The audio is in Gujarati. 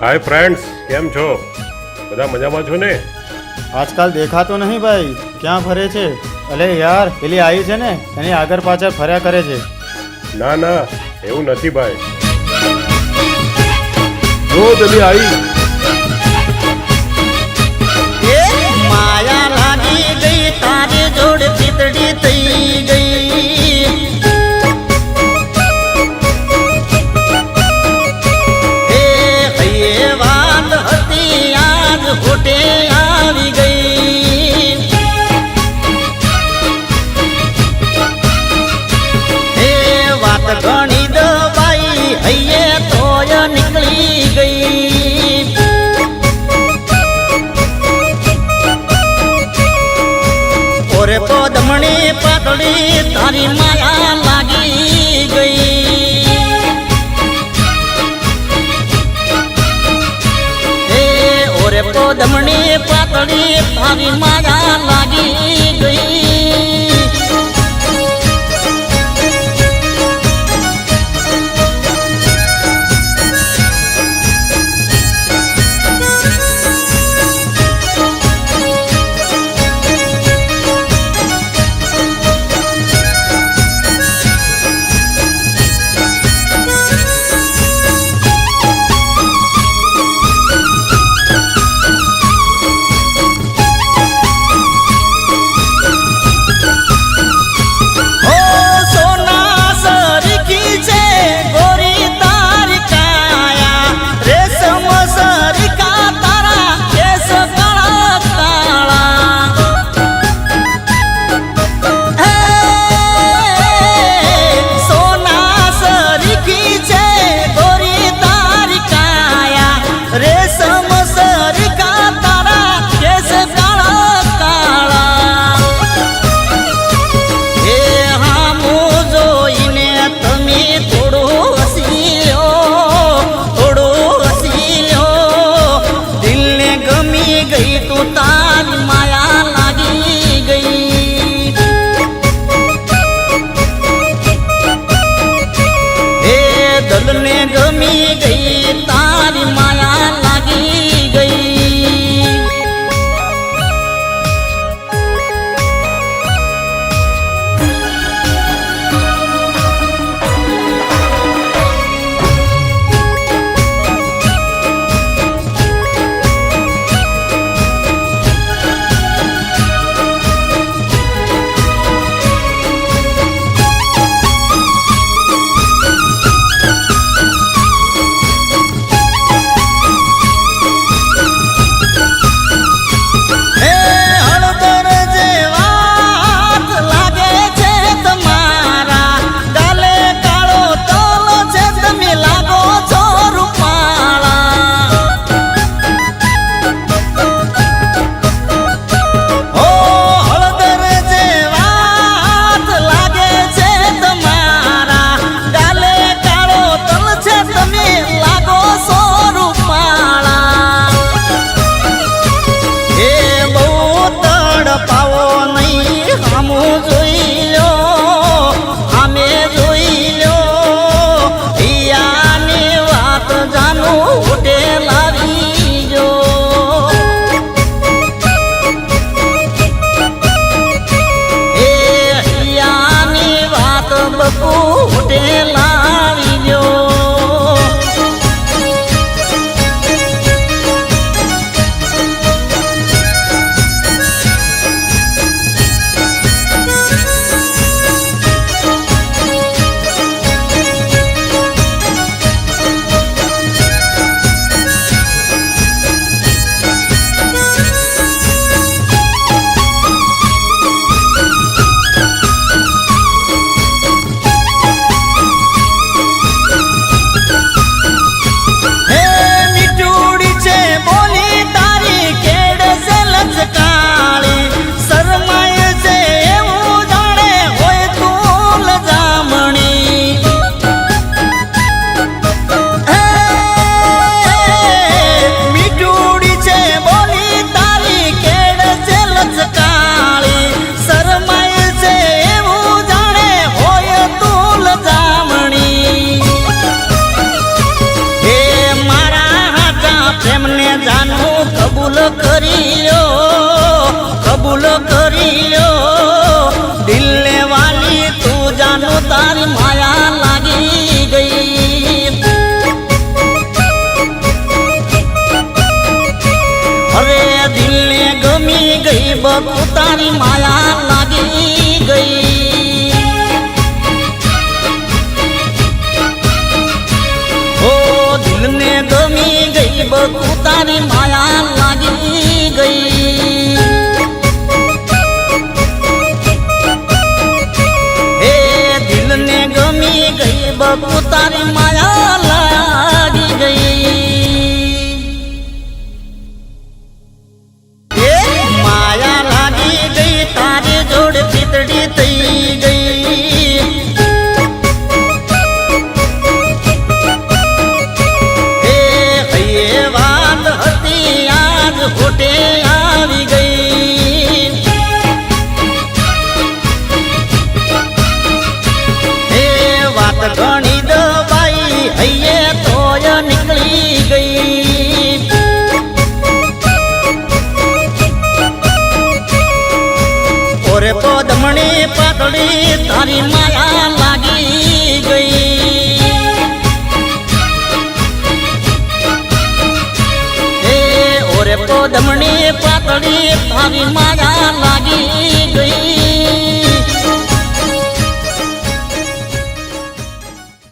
હાય ફ્રેન્ડ્સ, કેમ છો? બધા મજામાં છો ને? આજકાલ દેખાતો નહીં ભાઈ, ક્યાં ફરે છે? અલે યાર, પેલી આવી છે ને એની આગળ પાછળ ફર્યા કરે છે. ના ના, એવું નથી ભાઈ. જો પેલી આવી. માયા લાગી ગઈ તારી જોડ ચીતડી થઈ ગઈ. એ હૈયે વાત હતી આજ હોટે આવી ગઈ. એ વાત ઘણી દવાઈ હૈયે તોય નીકળી ગઈ. ઓરે પદમણી પાતળી તારી માયા લાગી ગઈ. એ ઓરે પદમણી પાતળી તારી માયા લાગી ગઈ. બકુ તારી માયા લાગી ગઈ ઓ દિલને ગમી ગઈ બકુ તારી માયા લાગી ગઈ હે દિલને ગમી ગઈ બકુ તારી માયા લાગી ગઈ માયા લાગી ગઈ તારી જોડ પીતળી થઈ ગઈ હે હૈયે વાત હતી આજ હોટે આવી ગઈ હે વાત ઘણી દબાઈ હૈયે તોય નીકળી ગઈ ઓરે પોદમણી પાતળી તારી માયા લાગી ગઈ હે ઓરે પોદમણી પાતળી તારી માયા લાગી